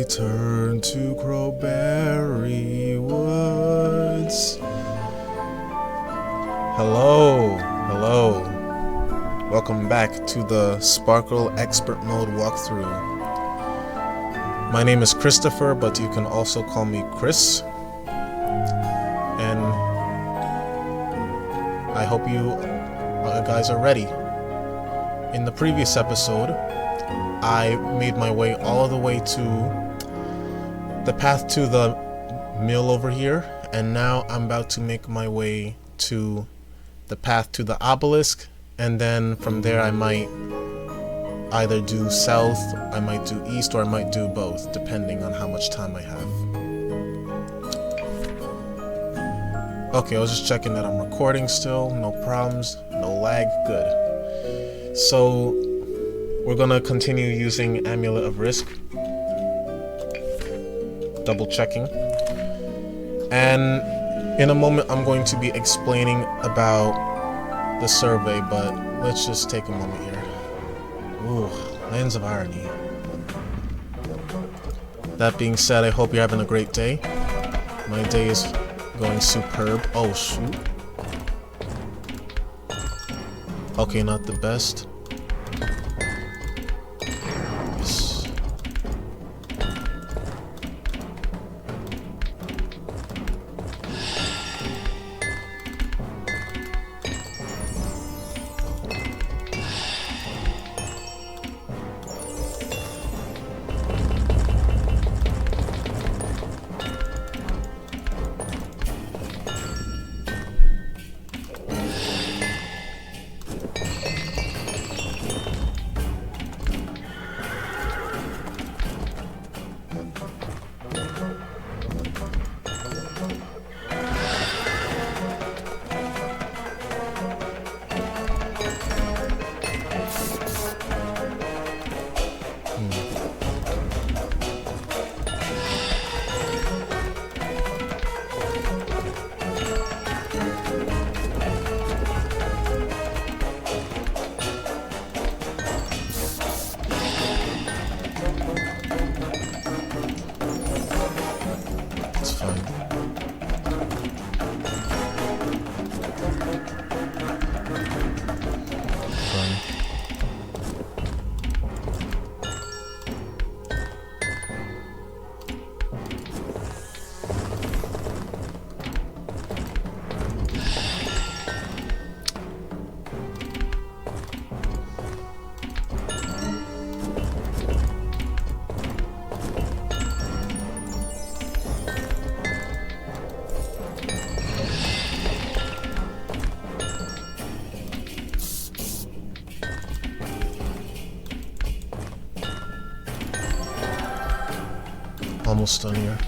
return to Crowberry Woods. Hello. Welcome back to the Sparkle Expert Mode walkthrough. My name is Christopher, but you can also call me Chris. And I hope you guys are ready. In the previous episode, I made my way all the way to the path to the mill over here, and now I'm about to make my way to the path to the obelisk, and then from there I might either do south, I might do east, or I might do both, depending on how much time I have. Okay, I was just checking that I'm recording still, no problems, no lag, good. So we're gonna continue using Amulet of Risk, double checking, and in a moment I'm going to be explaining about the survey, but let's just take a moment here. Ooh, Lands of Irony. That being said, I hope you're having a great day. My day is going superb. Oh shoot. Okay, not the best. Yes. Almost done here.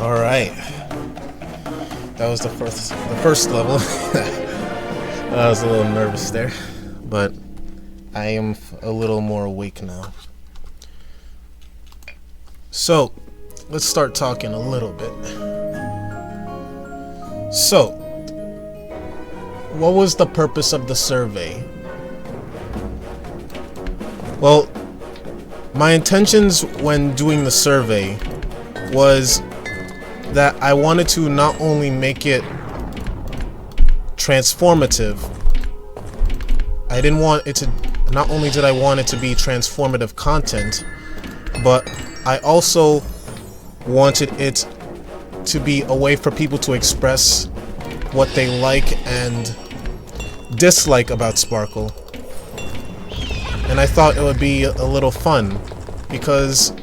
Alright, that was the first level. I was a little nervous there, but I am a little more awake now. So, let's start talking a little bit. So, what was the purpose of the survey? Well, my intentions when doing the survey was that I wanted to not only make it transformative, I didn't want it to, not only did I want it to be transformative content, but I also wanted it to be a way for people to express what they like and dislike about Sparkle. And I thought it would be a little fun, because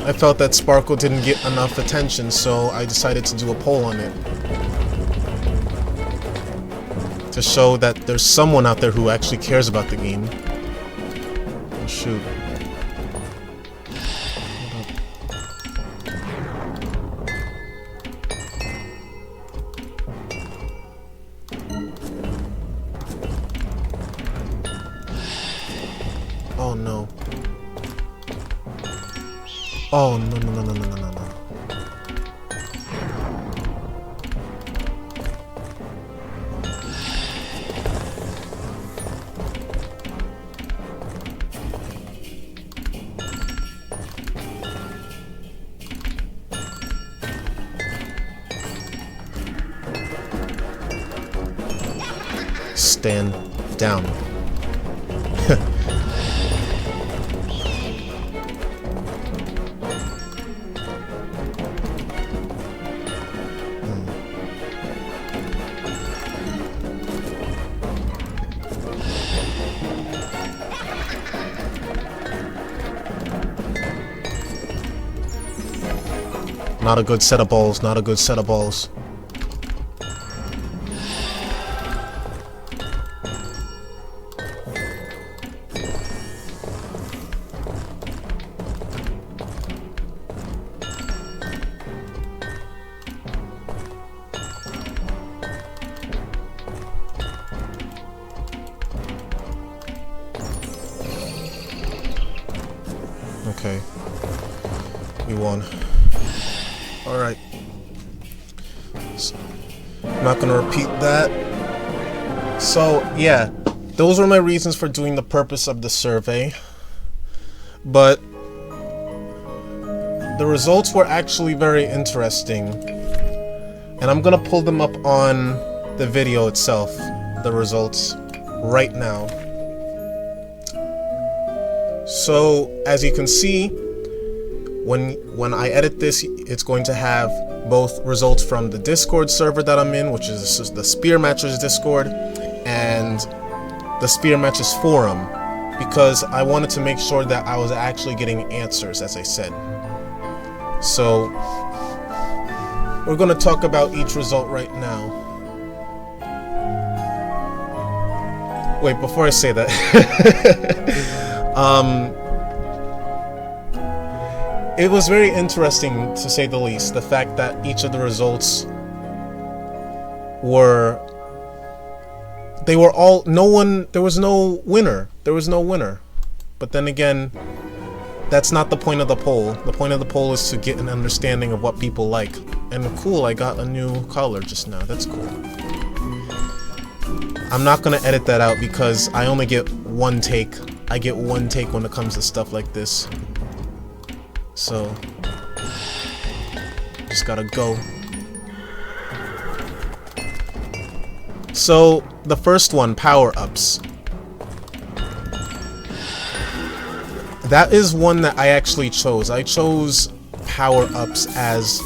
I felt that Sparkle didn't get enough attention, so I decided to do a poll on it. to show that there's someone out there who actually cares about the game. Oh, shoot. Oh no. Oh no no no no no no no no. Stand down. Not a good set of balls, not a good set of balls. Okay. We won. Alright. So, I'm not gonna repeat that. So, yeah. Those were my reasons for doing the purpose of the survey. But the results were actually very interesting. And I'm gonna pull them up on the video itself. The results right now. So, as you can see, when I edit this, it's going to have both results from the Discord server that I'm in, which is the Spear Matchers Discord, and the Spear Matchers forum, because I wanted to make sure that I was actually getting answers, as I said. So, we're going to talk about each result right now. Wait, before I say that, it was very interesting, to say the least, the fact that each of the results were... They were all... There was no winner. There was no winner. But then again, that's not the point of the poll. The point of the poll is to get an understanding of what people like. And cool, I got a new color just now. That's cool. I'm not gonna edit that out because I only get one take. I get one take when it comes to stuff like this. So, just gotta go. So, the first one, power-ups. That is one that I actually chose. I chose power-ups as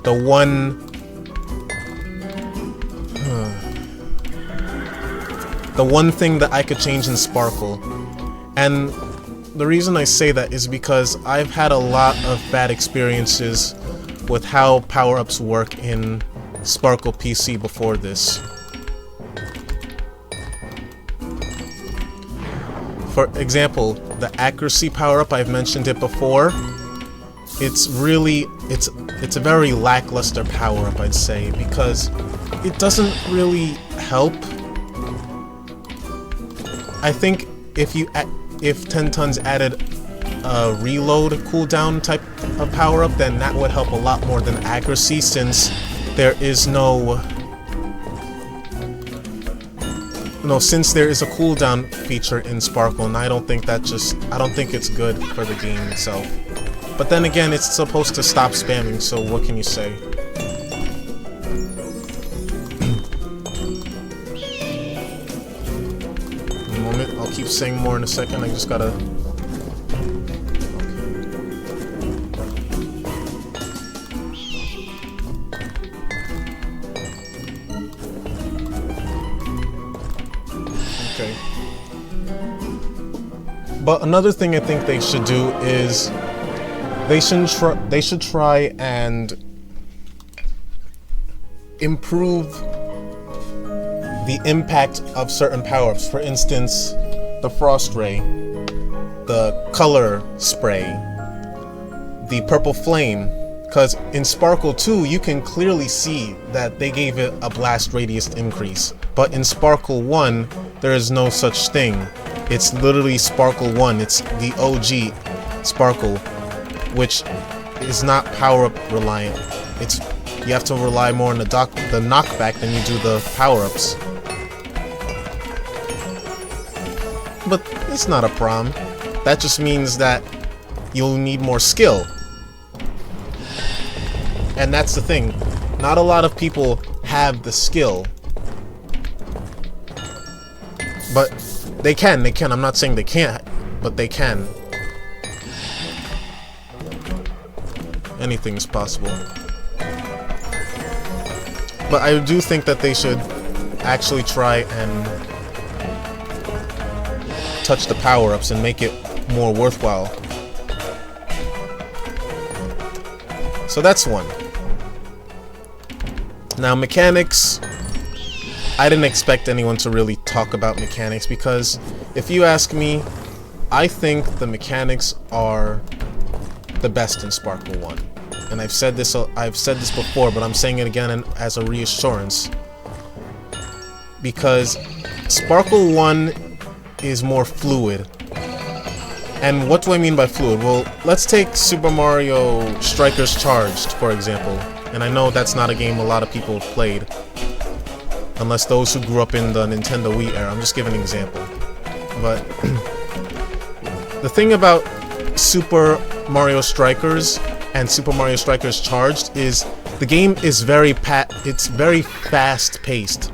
the one... the one thing that I could change in Sparkle. And the reason I say that is because I've had a lot of bad experiences with how power-ups work in Sparkle PC before this. For example, the accuracy power-up, I've mentioned it before. It's a very lackluster power-up, I'd say, because it doesn't really help. I think if 10 Tons added a reload cooldown type of power-up, then that would help a lot more than accuracy, since there is since there is a cooldown feature in Sparkle, and I don't think it's good for the game itself. But then again, it's supposed to stop spamming, so what can you say? I'll keep saying more in a second. I just gotta... Okay. But another thing I think they should do is they should try and improve the impact of certain power-ups. For instance, the Frost Ray, the Color Spray, the Purple Flame. Because in Sparkle 2, you can clearly see that they gave it a blast radius increase. But in Sparkle 1, there is no such thing. It's literally Sparkle 1. It's the OG Sparkle, which is not power-up reliant. You have to rely more on the knockback than you do the power-ups. But it's not a problem. That just means that you'll need more skill. And that's the thing. Not a lot of people have the skill. But they can. I'm not saying they can't, but they can. Anything's possible. But I do think that they should actually try and touch the power-ups and make it more worthwhile. So that's one. Now, mechanics. I didn't expect anyone to really talk about mechanics because if you ask me, I think the mechanics are the best in Sparkle 1. And I've said this before, but I'm saying it again as a reassurance. Because Sparkle 1 is more fluid. And what do I mean by fluid? Well, let's take Super Mario Strikers Charged, for example. And I know that's not a game a lot of people have played. Unless those who grew up in the Nintendo Wii era. I'm just giving an example. But the thing about Super Mario Strikers and Super Mario Strikers Charged is the game is very fast-paced.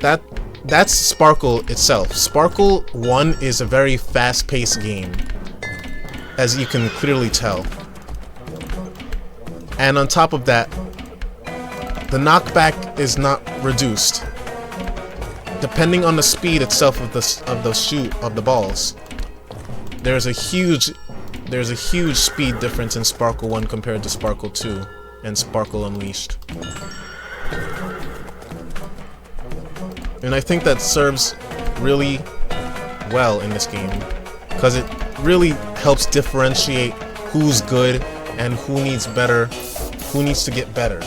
That's Sparkle itself. Sparkle 1 is a very fast-paced game, as you can clearly tell. And on top of that, the knockback is not reduced, depending on the speed itself of the balls. There's a huge speed difference in Sparkle 1 compared to Sparkle 2 and Sparkle Unleashed. And I think that serves really well in this game, because it really helps differentiate who's good and who needs to get better.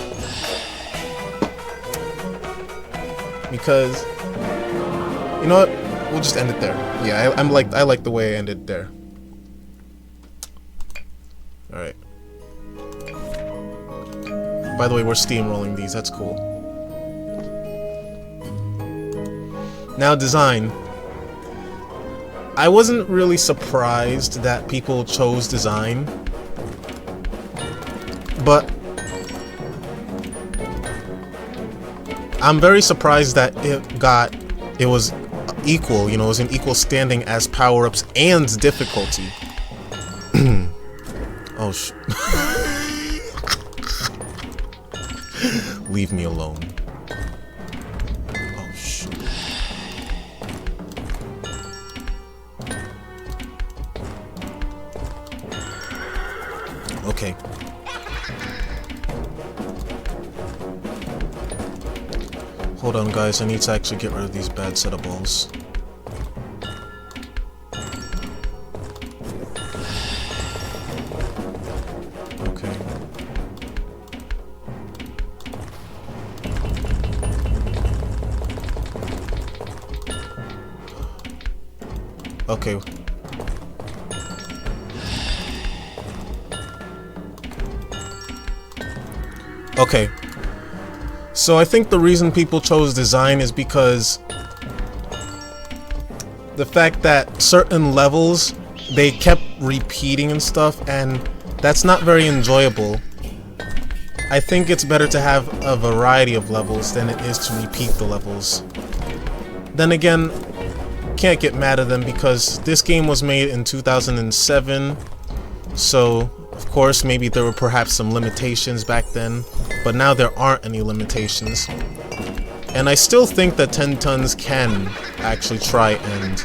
Because, you know what? We'll just end it there. Yeah, I like the way I ended there. Alright. By the way, we're steamrolling these. That's cool. Now, design. I wasn't really surprised that people chose design. But I'm very surprised that it was equal, you know, it was an equal standing as power-ups and difficulty. Oh, leave me alone. Oh, shoot. Okay. Hold on, guys. I need to actually get rid of these bad set of balls. Okay. Okay. Okay. So I think the reason people chose design is because the fact that certain levels, they kept repeating and stuff, and that's not very enjoyable. I think it's better to have a variety of levels than it is to repeat the levels. Then again, can't get mad at them because this game was made in 2007, so of course maybe there were perhaps some limitations back then, but now there aren't any limitations. And I still think that 10 Tons can actually try and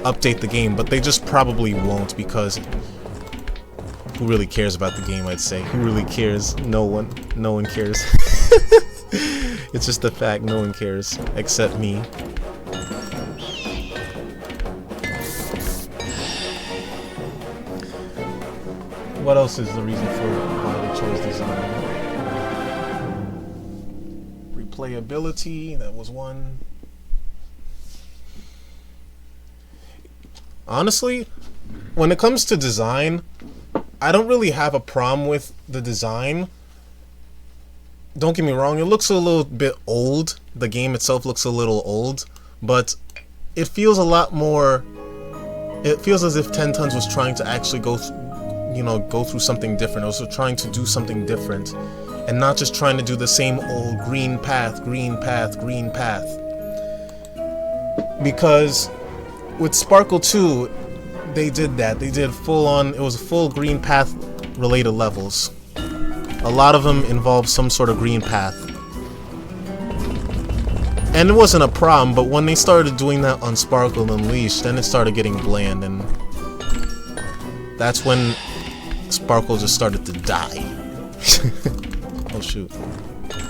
update the game, but they just probably won't because who really cares about the game, I'd say. Who really cares? No one. No one cares. It's just the fact no one cares except me. What else is the reason for why we chose design? Replayability, that was one. Honestly, when it comes to design, I don't really have a problem with the design. Don't get me wrong, it looks a little bit old. The game itself looks a little old, but it feels a lot more... It feels as if 10 Tons was trying to actually go through something different. It was trying to do something different, and not just trying to do the same old green path, green path, green path. Because with Sparkle 2, they did that. They did full on, it was full green path related levels. A lot of them involved some sort of green path. And it wasn't a problem, but when they started doing that on Sparkle Unleashed, then it started getting bland, and that's when Sparkle just started to die. Oh shoot. Okay.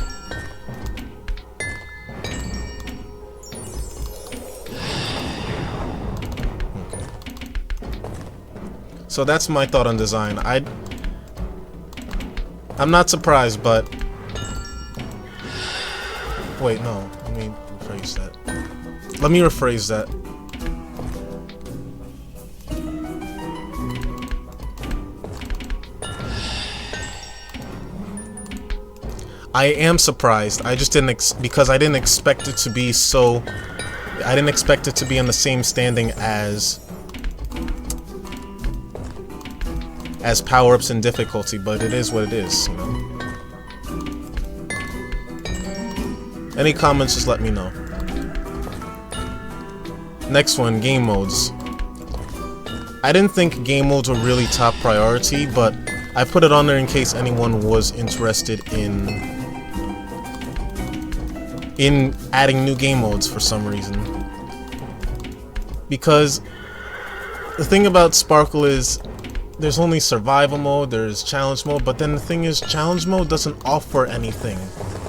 So that's my thought on design. I'm not surprised, but... Wait, no. Let me rephrase that. Let me rephrase that. I am surprised. I just didn't because I didn't expect it to be so... I didn't expect it to be on the same standing as power-ups and difficulty, but it is what it is, you know. Any comments, just let me know. Next one, game modes. I didn't think game modes were really top priority, but I put it on there in case anyone was interested in adding new game modes for some reason. Because the thing about Sparkle is there's only survival mode, there's challenge mode, but then the thing is challenge mode doesn't offer anything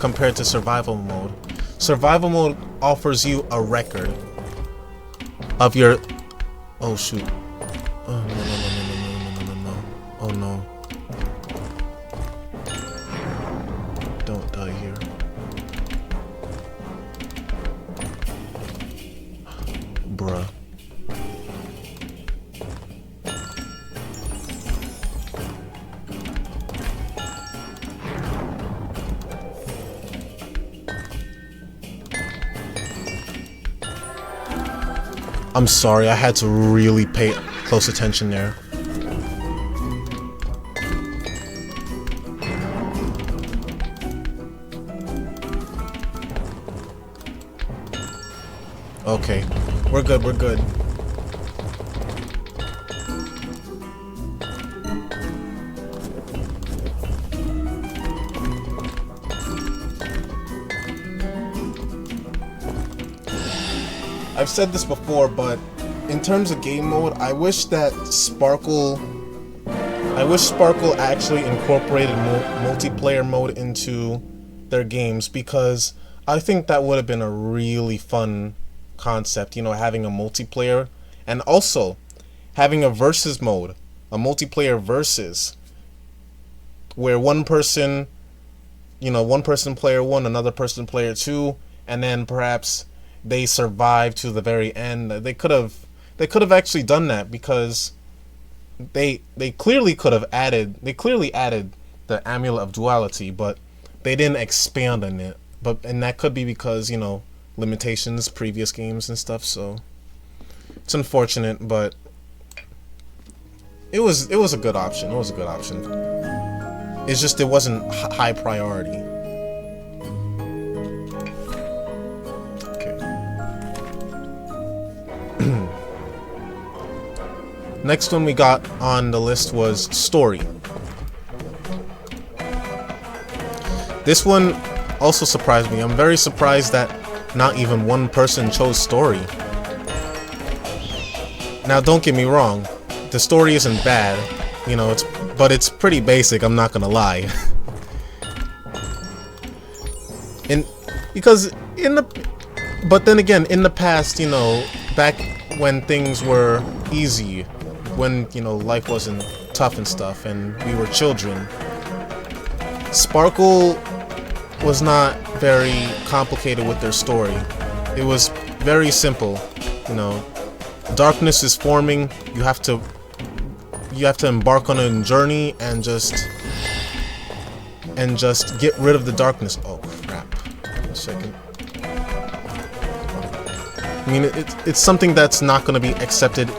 compared to survival mode. Survival mode offers you a record of your... Oh shoot. Oh no. Oh no. Don't die here. Bruh. I'm sorry, I had to really pay close attention there. Okay, we're good, we're good. I've said this before, but in terms of game mode, I wish Sparkle actually incorporated multiplayer mode into their games, because I think that would have been a really fun concept, you know, having a multiplayer and also having a versus mode, a multiplayer versus, where one person, you know, one person player 1, another person player 2, and then perhaps they survive to the very end. They could have actually done that, because they clearly added the Amulet of Duality, but they didn't expand on it. And that could be because, you know, limitations, previous games and stuff, so it's unfortunate, but it was a good option. It was a good option. It's just it wasn't high priority. Next one we got on the list was story. This one also surprised me. I'm very surprised that not even one person chose story. Now, don't get me wrong, the story isn't bad, you know, but it's pretty basic, I'm not gonna lie. in because in the but then again, in the past, you know, back when things were easy, when, you know, life wasn't tough and stuff and we were children, Sparkle was not very complicated with their story. It was very simple, you know. Darkness is forming, you have to embark on a journey and just get rid of the darkness. Oh crap. One second. I mean, it's something that's not going to be accepted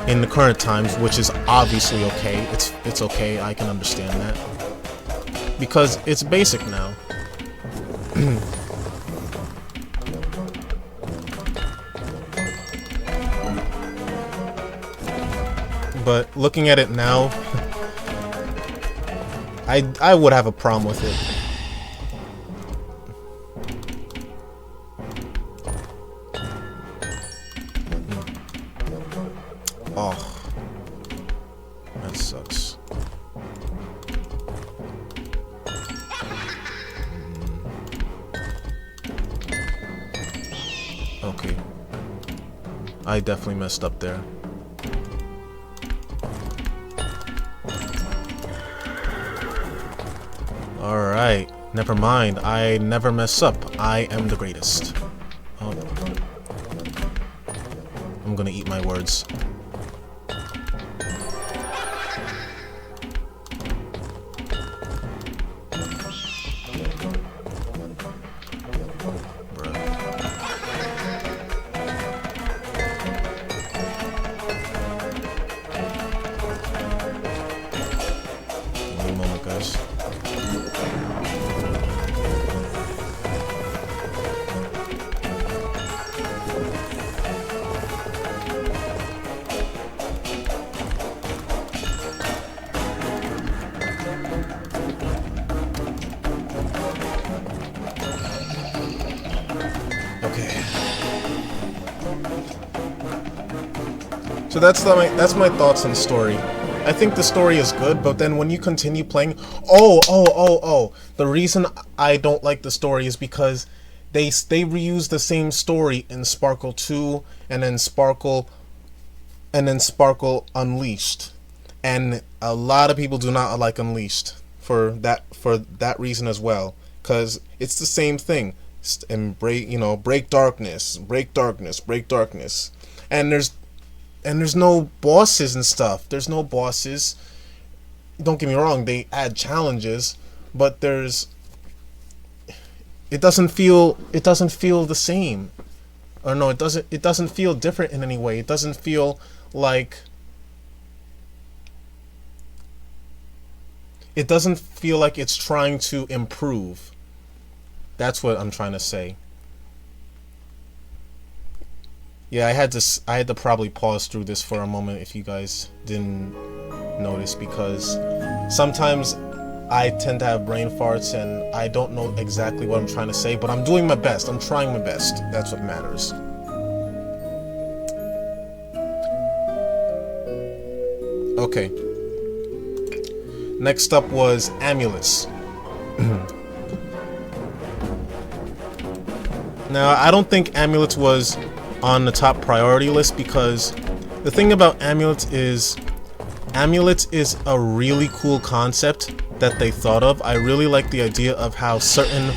in the current times, which is obviously okay. It's okay, I can understand that. Because it's basic now. But looking at it now, I would have a problem with it. Oh, that sucks. Okay, I definitely messed up there. Alright, never mind. I never mess up. I am the greatest. Oh. I'm gonna eat my words. Give me a moment, guys. Okay. So that's my thoughts on the story. I think the story is good, but then when you continue playing, the reason I don't like the story is because they reuse the same story in Sparkle 2 and then Sparkle Unleashed. And a lot of people do not like Unleashed for that reason as well, cuz it's the same thing. And break darkness, and there's no bosses and stuff. There's no bosses. Don't get me wrong, they add challenges, but it doesn't feel the same. Or no, it doesn't feel different in any way. It doesn't feel like it's trying to improve. That's what I'm trying to say. Yeah, I had to probably pause through this for a moment if you guys didn't notice, because sometimes I tend to have brain farts and I don't know exactly what I'm trying to say, but I'm doing my best. I'm trying my best. That's what matters. Okay. Next up was amulets. Now, I don't think amulets was on the top priority list, because the thing about amulets is a really cool concept that they thought of. I really like the idea of how certain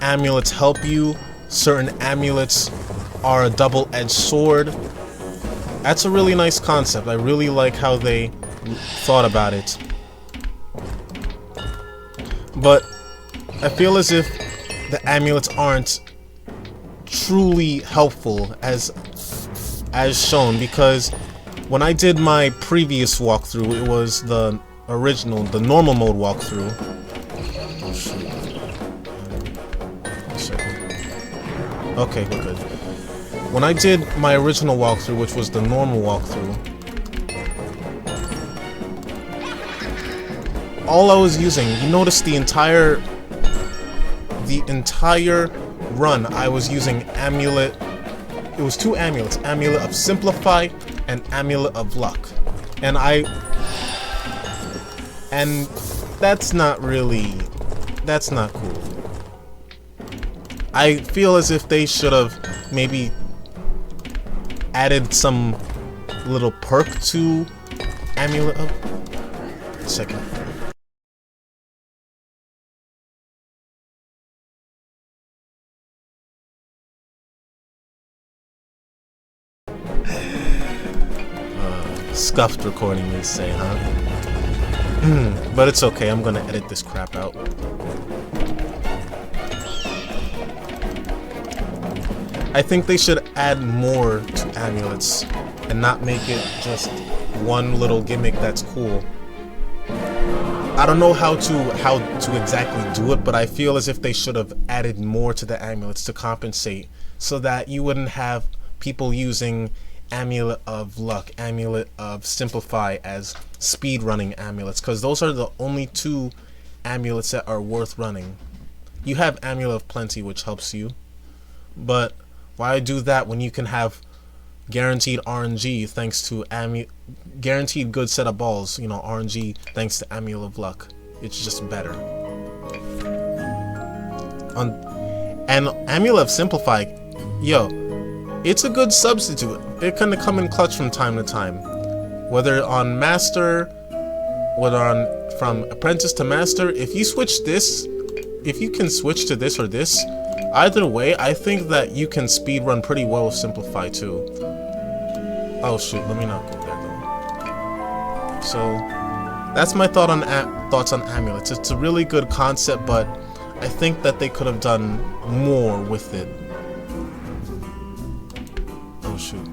amulets help you, certain amulets are a double-edged sword. That's a really nice concept. I really like how they thought about it. But I feel as if the amulets aren't truly helpful as shown, because when I did my previous walkthrough, it was the normal mode walkthrough. Oh shoot. Okay, we're good. When I did my original walkthrough, which was the normal walkthrough, all I was using, you notice the entire run, I was using amulet. It was two amulets, Amulet of Simplify and Amulet of Luck. And that's not cool. I feel as if they should have maybe added some little perk to Amulet of... Second. Scuffed recording, they say, huh? But it's okay, I'm gonna edit this crap out. I think they should add more to amulets and not make it just one little gimmick that's cool. I don't know how to exactly do it, but I feel as if they should have added more to the amulets to compensate, so that you wouldn't have people using Amulet of Luck, Amulet of Simplify as speedrunning amulets, because those are the only two amulets that are worth running. You have Amulet of Plenty, which helps you, but why do that when you can have guaranteed RNG thanks to guaranteed good set of balls, you know, RNG thanks to Amulet of Luck? It's just better. And Amulet of Simplify, yo, it's a good substitute. It can come in clutch from time to time. Whether on Master, whether on from Apprentice to Master, if you switch this, if you can switch to this or this, either way, I think that you can speedrun pretty well with Simplify too. Oh shoot, let me not go there though. So, that's my thoughts on amulets. It's a really good concept, but I think that they could have done more with it. Oh shoot.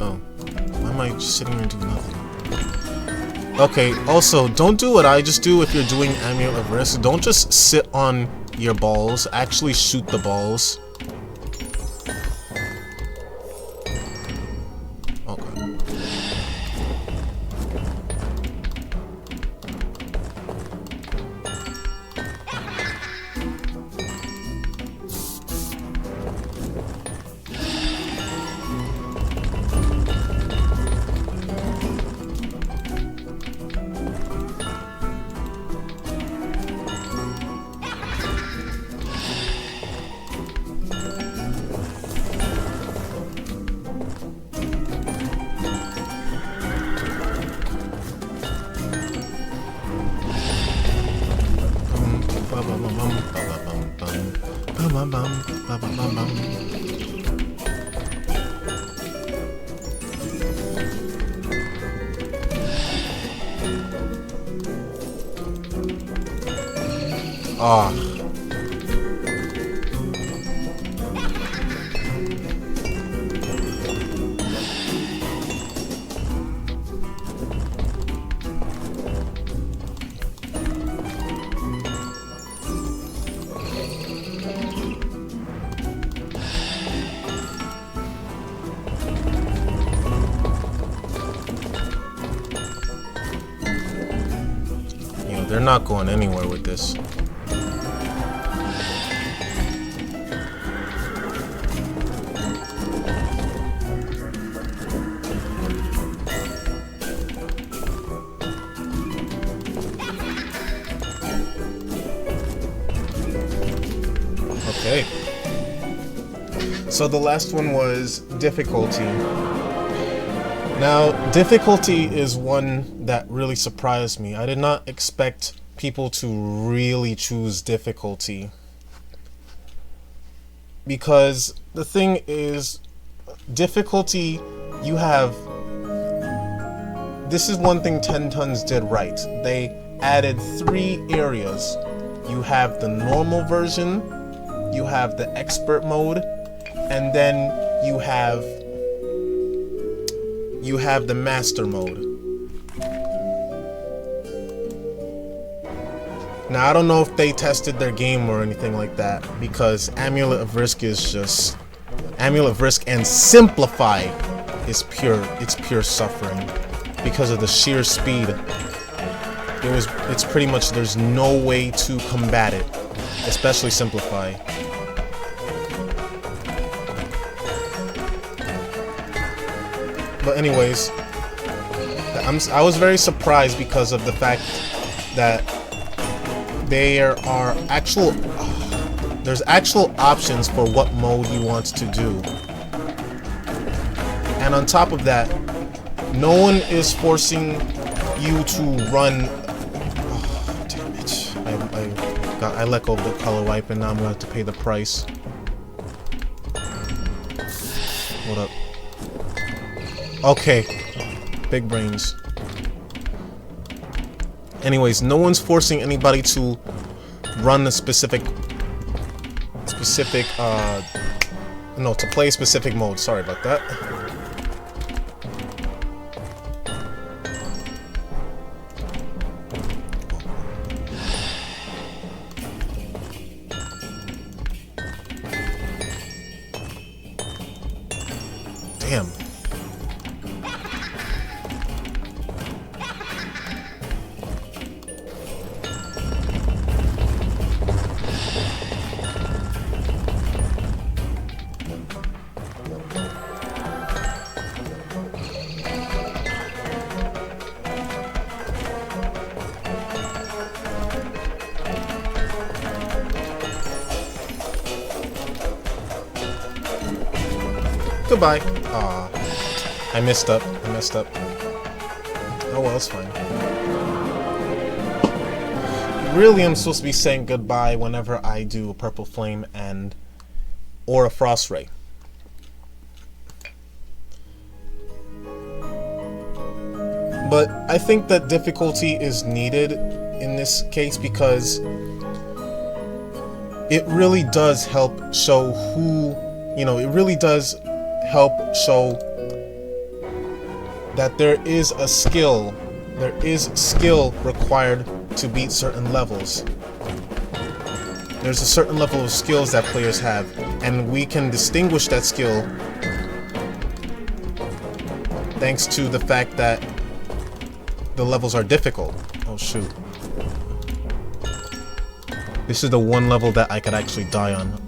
Oh. Why am I just sitting here and doing nothing? Okay, also, don't do what I just do if you're doing Amulet of Risk. Don't just sit on your balls. Actually shoot the balls. Ah. They're not going anywhere with this. Okay. So the last one was difficulty. Now, difficulty is one that really surprised me. I did not expect people to really choose difficulty. Because the thing is, difficulty, you have... This is one thing 10 Tons did right. They added 3 areas. You have the normal version, you have the expert mode, and then you have the master mode. Now, I don't know if they tested their game or anything like that, because Amulet of Risk is just... Amulet of Risk and Simplify is pure suffering because of the sheer speed. It's pretty much, there's no way to combat it, especially Simplify. But anyways, the I was very surprised because of the fact that there are there's actual options for what mode you want to do. And on top of that, no one is forcing you to run. Oh, damn it. I let go of the color wipe and now I'm going to have to pay the price. Hold up. Okay. Big brains. Anyways, no one's forcing anybody to run a specific no, to play a specific mode. Sorry about that. Damn. Goodbye. Aw. I messed up. Oh well, it's fine. Really, I'm supposed to be saying goodbye whenever I do a Purple Flame or a Frost Ray. But I think that difficulty is needed in this case because it really does help show who, it really does help show that there is skill required to beat certain levels. There's a certain level of skills that players have, and we can distinguish that skill thanks to the fact that the levels are difficult. Oh shoot. This is the one level that I could actually die on.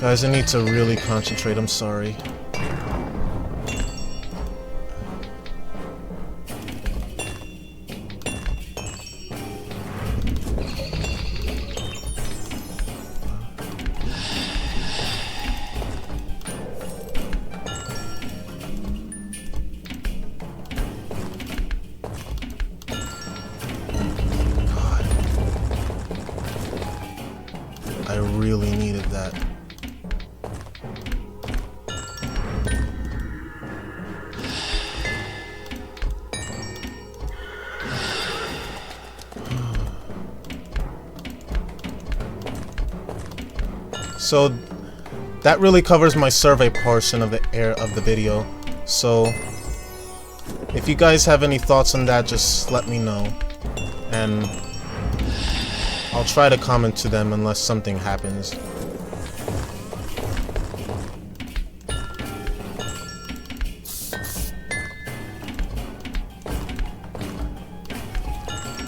Guys, I need to really concentrate, I'm sorry. God. I really needed that. So that really covers my survey portion of the video. So if you guys have any thoughts on that, just let me know, and I'll try to comment to them unless something happens.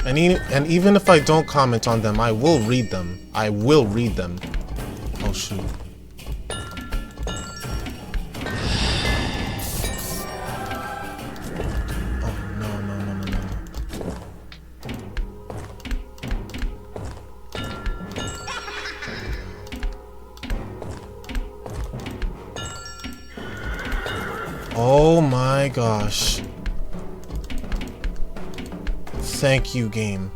And even if I don't comment on them, I will read them. Oh shoot. Oh no. Oh my gosh. Thank you, game.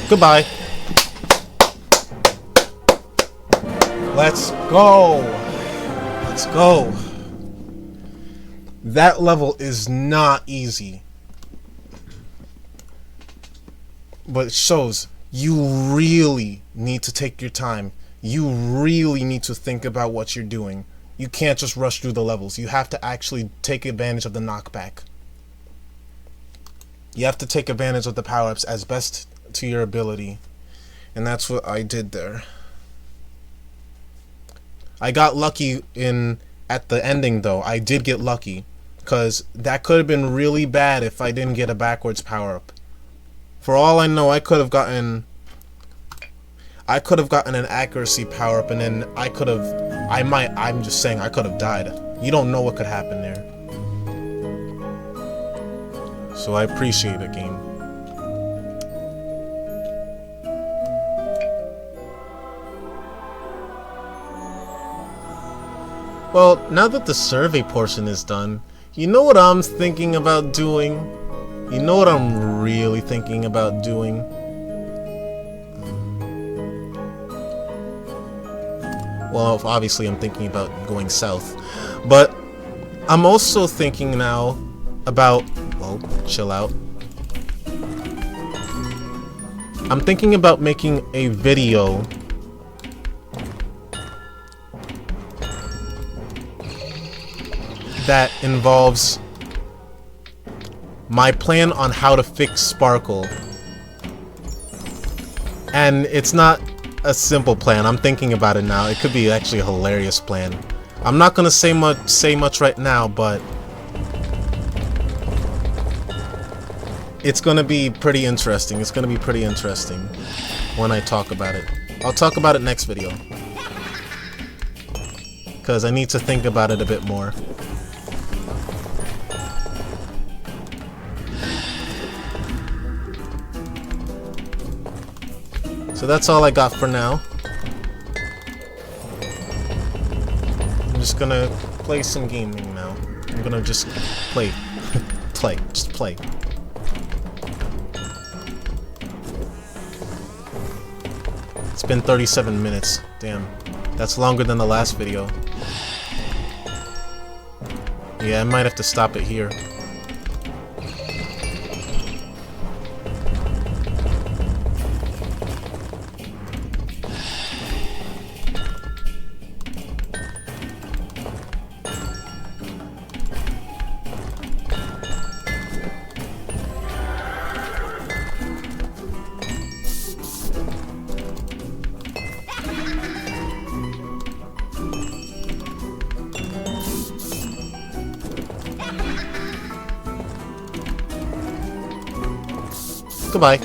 Goodbye. Let's go. That level is not easy. But it shows you really need to take your time. You really need to think about what you're doing. You can't just rush through the levels. You have to actually take advantage of the knockback. You have to take advantage of the power-ups as best to your ability. And that's what I did there. I got lucky at the ending though. I did get lucky. Because that could have been really bad if I didn't get a backwards power-up. For all I know, I could have gotten an accuracy power-up, and then I'm just saying, I could have died. You don't know what could happen there. So I appreciate it, game. Well, now that the survey portion is done, you know what I'm thinking about doing? You know what I'm really thinking about doing? Well, obviously I'm thinking about going south. But I'm also thinking now about... Well, chill out. I'm thinking about making a video that involves my plan on how to fix Sparkle. And it's not a simple plan. I'm thinking about it now. It could be actually a hilarious plan. I'm not gonna say much right now, but it's gonna be pretty interesting. It's gonna be pretty interesting when I talk about it. I'll talk about it next video, because I need to think about it a bit more. So that's all I got for now. I'm just gonna play some gaming now. I'm gonna just play. Just play. It's been 37 minutes. Damn. That's longer than the last video. Yeah, I might have to stop it here. Goodbye.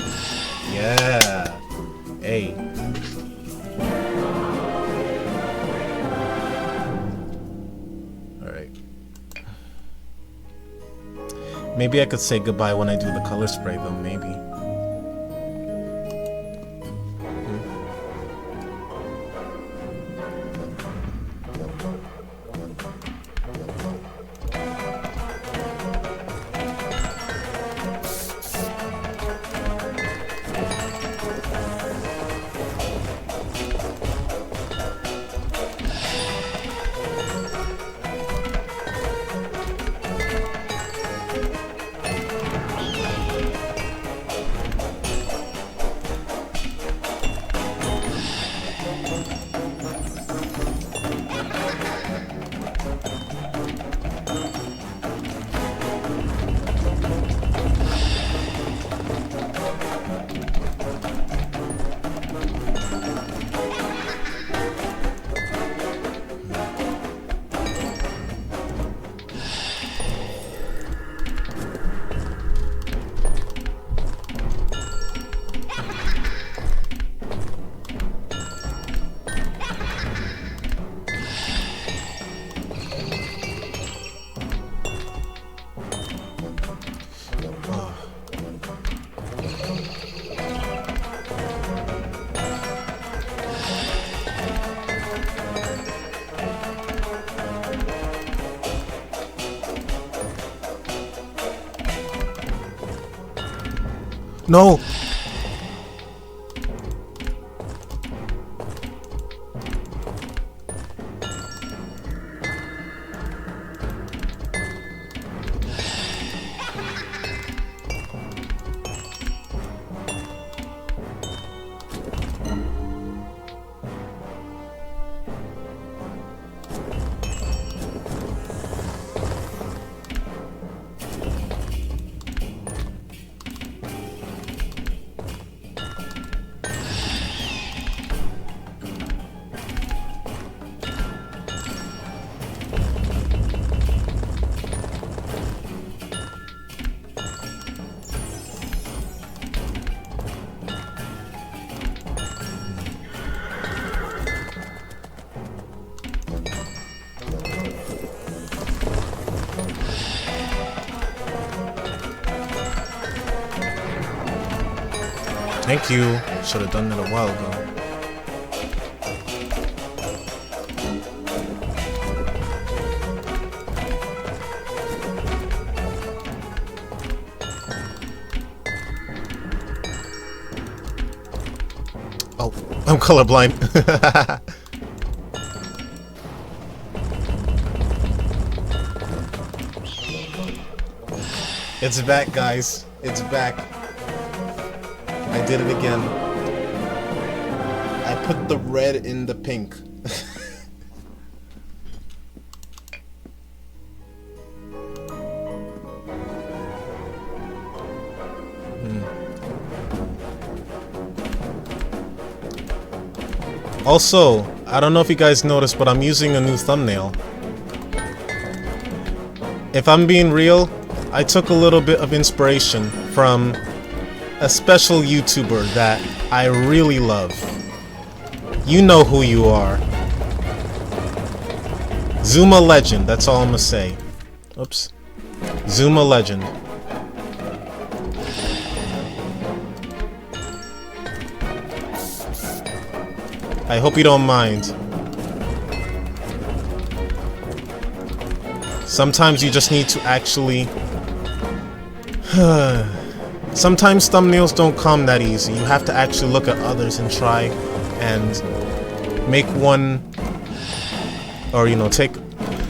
Yeah. Hey. Alright. Maybe I could say goodbye when I do the color spray though, maybe. No! Thank you. Should have done that a while ago. Oh, I'm colorblind. It's back, guys. It's back. I did it again. I put the red in the pink. Also, I don't know if you guys noticed, but I'm using a new thumbnail. If I'm being real, I took a little bit of inspiration from a special YouTuber that I really love. You know who you are. Zuma Legend, that's all I'm gonna say. Oops. Zuma Legend. I hope you don't mind. Sometimes you just need to actually... Sometimes thumbnails don't come that easy. You have to actually look at others and try and make one... Or, you know,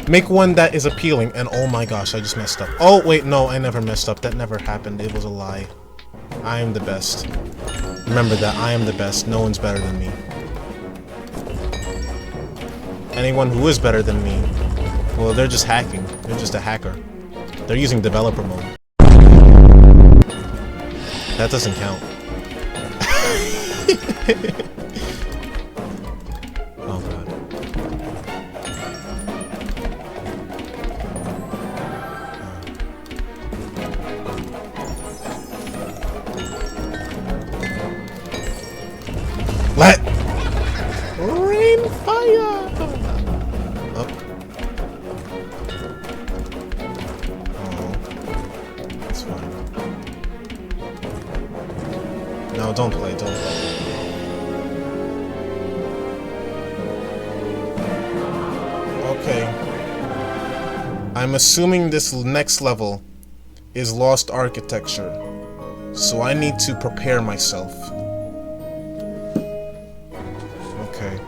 make one that is appealing. And oh my gosh, I just messed up. Oh, wait, no, I never messed up. That never happened. It was a lie. I am the best. Remember that. I am the best. No one's better than me. Anyone who is better than me, well, they're just hacking. They're just a hacker. They're using developer mode. That doesn't count. Oh god. Let rain fire. Oh. That's fine. No, don't play, don't play. Okay. I'm assuming this next level is Lost Architecture, so I need to prepare myself. Okay.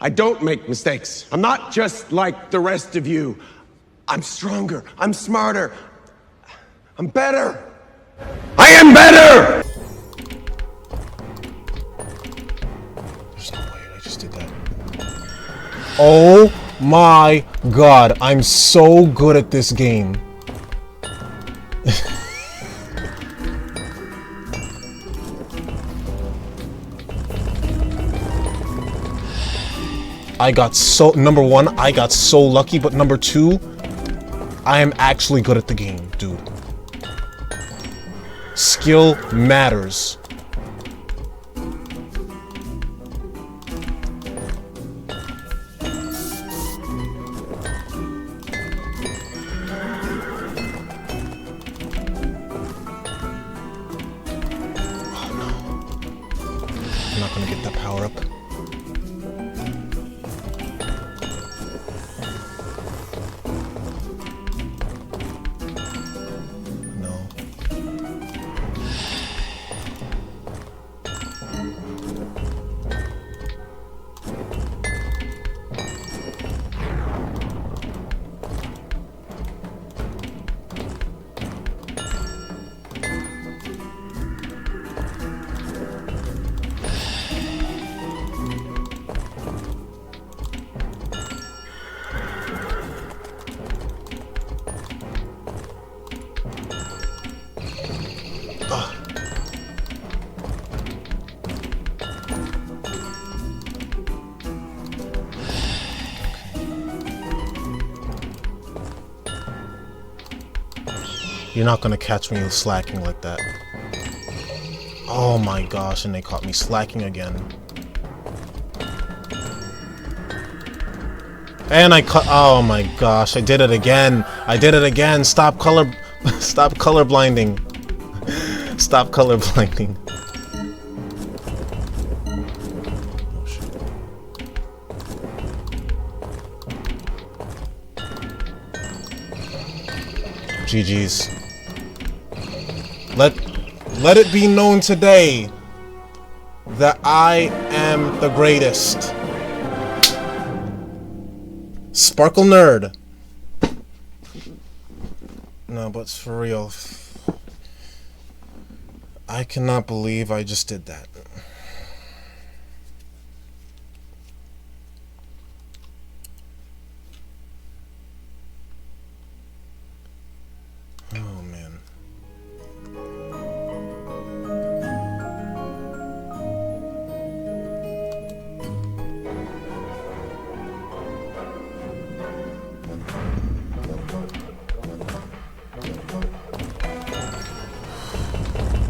I don't make mistakes. I'm not just like the rest of you. I'm stronger. I'm smarter. I'm better. I am better! There's no way I just did that. Oh my god, I'm so good at this game. I got so... Number one, I got so lucky, but number two, I am actually good at the game, dude. Skill matters. Oh no. I'm not gonna get that power up. You're not gonna catch me slacking like that. Oh my gosh, and they caught me slacking again. And I cut. Oh my gosh! I did it again. I did it again. Stop color. Stop color blinding. Stop color blinding. Oh shit. GG's. Let it be known today that I am the greatest. Sparkle nerd. No, but for real. I cannot believe I just did that. Oh man.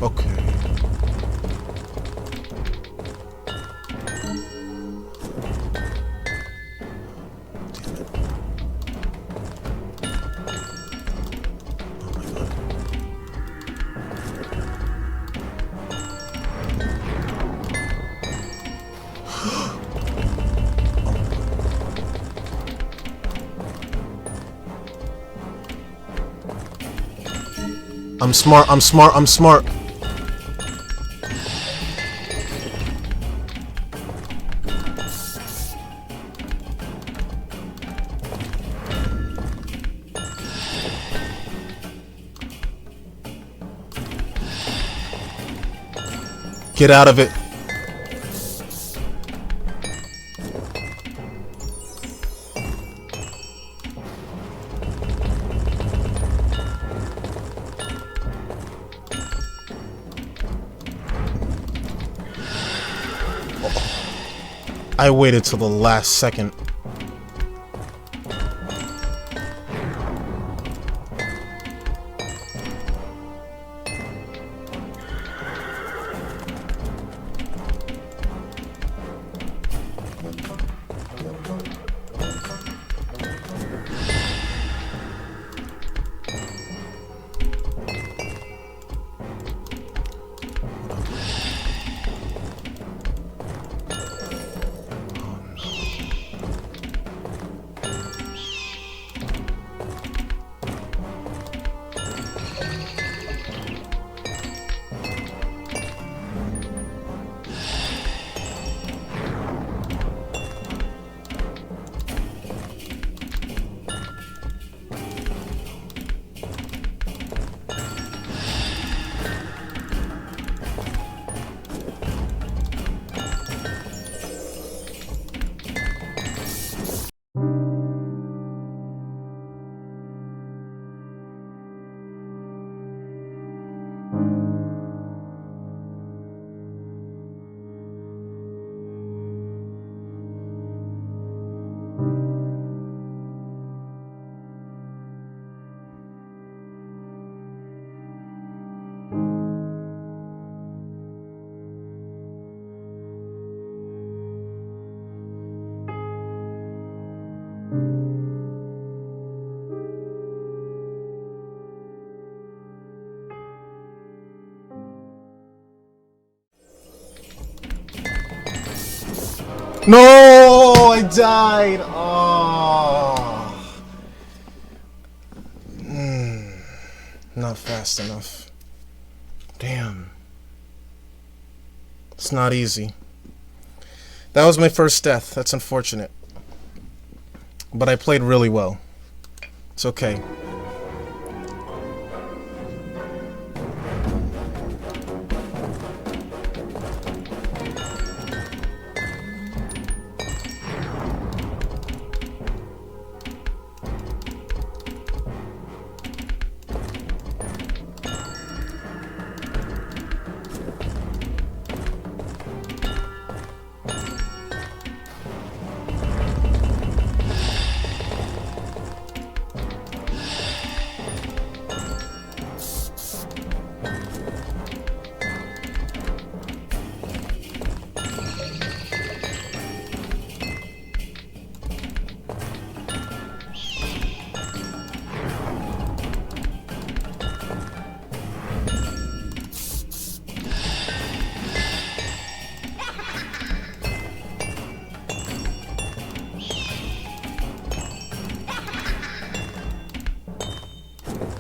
Okay. I'm smart, I'm smart, I'm smart. Get out of it. I waited till the last second. No, I died. Oh. Not fast enough. Damn. It's not easy. That was my first death. That's unfortunate. But I played really well. It's okay.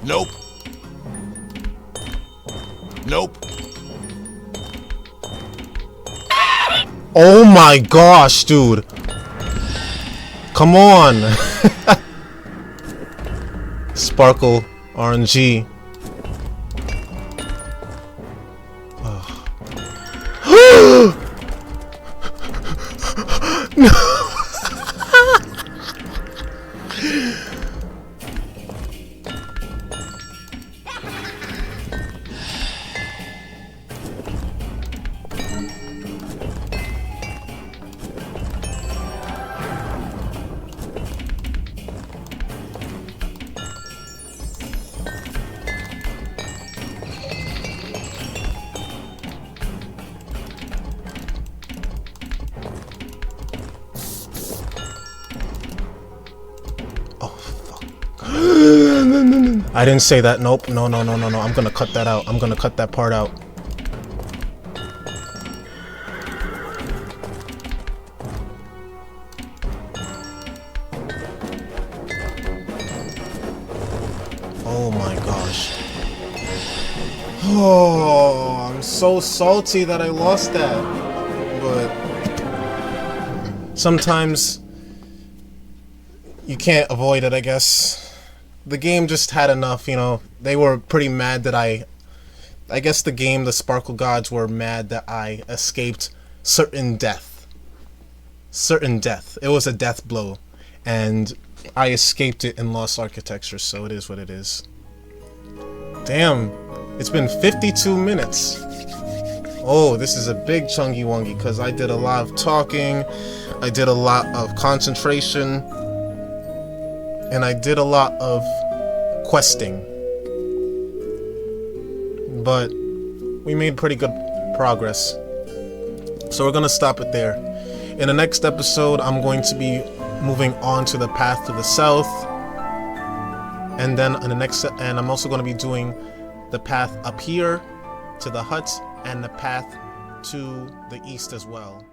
Nope. Nope. Oh my gosh, dude. Come on. Sparkle RNG. I didn't say that. Nope. No. I'm gonna cut that out. I'm gonna cut that part out. Oh my gosh. Oh, I'm so salty that I lost that. But sometimes you can't avoid it, I guess. The game just had enough, you know. They were pretty mad that I guess the Sparkle Gods were mad that I escaped certain death. Certain death. It was a death blow. And I escaped it in Lost Architecture, so it is what it is. Damn. It's been 52 minutes. Oh, this is a big chungy wongy because I did a lot of talking. I did a lot of concentration. And I did a lot of questing. But we made pretty good progress. So we're gonna stop it there. In the next episode, I'm going to be moving on to the path to the south. And then in the next, and I'm also gonna be doing the path up here to the hut and the path to the east as well.